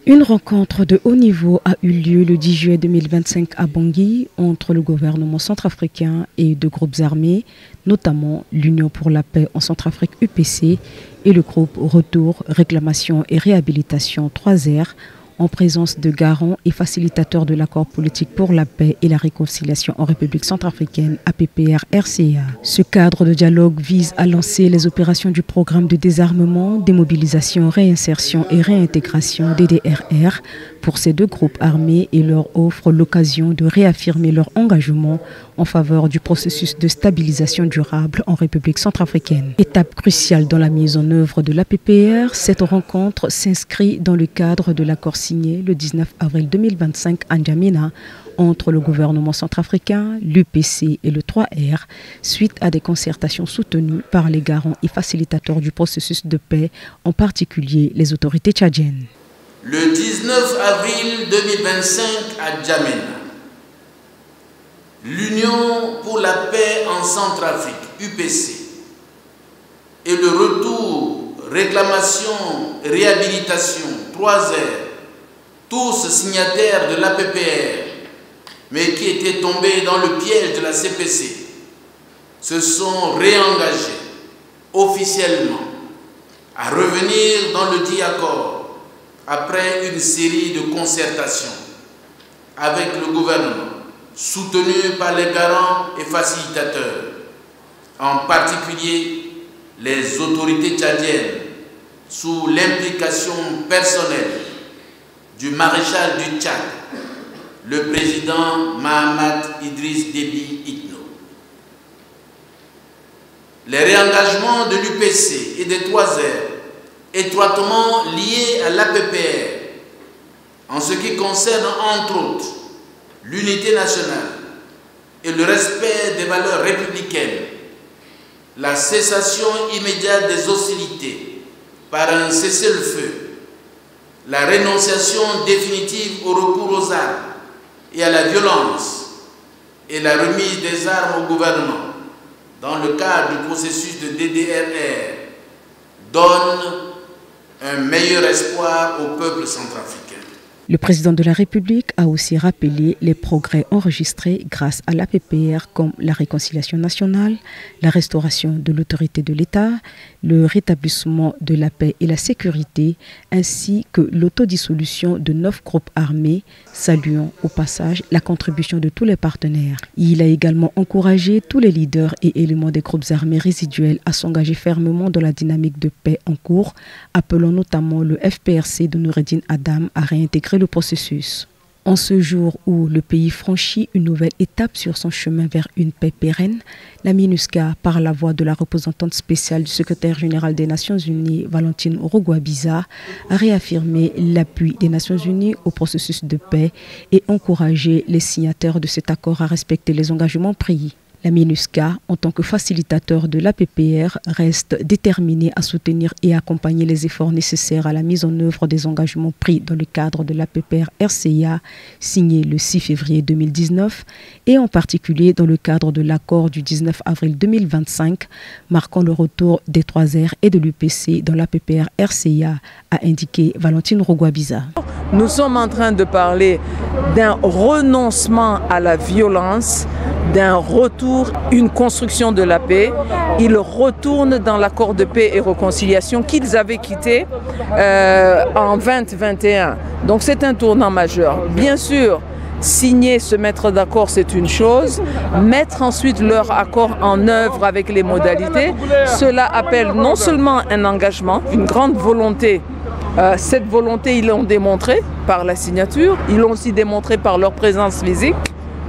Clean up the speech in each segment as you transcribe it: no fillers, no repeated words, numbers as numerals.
Une rencontre de haut niveau a eu lieu le 10 juillet 2025 à Bangui entre le gouvernement centrafricain et deux groupes armés, notamment l'Union pour la paix en Centrafrique UPC et le groupe Retour, Réclamation et Réhabilitation 3R, en présence de garants et facilitateurs de l'accord politique pour la paix et la réconciliation en République centrafricaine APPR-RCA. Ce cadre de dialogue vise à lancer les opérations du programme de désarmement, démobilisation, réinsertion et réintégration DDRR pour ces deux groupes armés et leur offre l'occasion de réaffirmer leur engagement en faveur du processus de stabilisation durable en République centrafricaine. Étape cruciale dans la mise en œuvre de l'APPR, cette rencontre s'inscrit dans le cadre de l'accord signé le 19 avril 2025 à N'Djamena entre le gouvernement centrafricain, l'UPC et le 3R, suite à des concertations soutenues par les garants et facilitateurs du processus de paix, en particulier les autorités tchadiennes. Le 19 avril 2025 à N'Djamena, l'Union pour la paix en Centrafrique, UPC, et le Retour, Réclamation, Réhabilitation, 3R, tous signataires de l'APPR, mais qui étaient tombés dans le piège de la CPC, se sont réengagés officiellement à revenir dans le dit accord après une série de concertations avec le gouvernement, soutenu par les garants et facilitateurs, en particulier les autorités tchadiennes, sous l'implication personnelle du maréchal du Tchad, le président Mahamat Idriss Déby Itno. Les réengagements de l'UPC et des 3R, étroitement liés à l'APPR, en ce qui concerne entre autres l'unité nationale et le respect des valeurs républicaines, la cessation immédiate des hostilités par un cessez-le-feu, la rénonciation définitive au recours aux armes et à la violence et la remise des armes au gouvernement dans le cadre du processus de DDRR donnent un meilleur espoir au peuple centrafricain. Le président de la République a aussi rappelé les progrès enregistrés grâce à l'APPR comme la réconciliation nationale, la restauration de l'autorité de l'État, le rétablissement de la paix et la sécurité, ainsi que l'autodissolution de 9 groupes armés, saluant au passage la contribution de tous les partenaires. Il a également encouragé tous les leaders et éléments des groupes armés résiduels à s'engager fermement dans la dynamique de paix en cours, appelant notamment le FPRC de Noureddine Adam à réintégrer le processus. En ce jour où le pays franchit une nouvelle étape sur son chemin vers une paix pérenne, la MINUSCA, par la voix de la représentante spéciale du secrétaire général des Nations Unies, Valentine Rugwabiza, a réaffirmé l'appui des Nations Unies au processus de paix et encouragé les signataires de cet accord à respecter les engagements pris. La MINUSCA, en tant que facilitateur de l'APPR, reste déterminée à soutenir et accompagner les efforts nécessaires à la mise en œuvre des engagements pris dans le cadre de l'APPR-RCA, signé le 6 février 2019, et en particulier dans le cadre de l'accord du 19 avril 2025, marquant le retour des 3R et de l'UPC dans l'APPR-RCA, a indiqué Valentine Rugwabiza. Nous sommes en train de parler d'un renoncement à la violence, d'un retour, une construction de la paix. Ils retournent dans l'accord de paix et réconciliation qu'ils avaient quitté en 2021. Donc c'est un tournant majeur. Bien sûr, signer, se mettre d'accord, c'est une chose. Mettre ensuite leur accord en œuvre avec les modalités, cela appelle non seulement un engagement, une grande volonté. Cette volonté, ils l'ont démontré par la signature, ils l'ont aussi démontré par leur présence physique.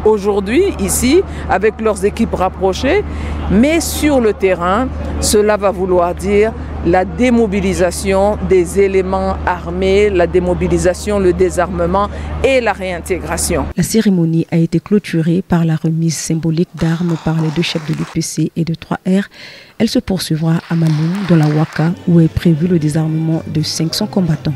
Aujourd'hui, ici, avec leurs équipes rapprochées, mais sur le terrain, cela va vouloir dire la démobilisation des éléments armés, la démobilisation, le désarmement et la réintégration. La cérémonie a été clôturée par la remise symbolique d'armes par les deux chefs de l'UPC et de 3R. Elle se poursuivra à Maloum, dans la Ouaka, où est prévu le désarmement de 500 combattants.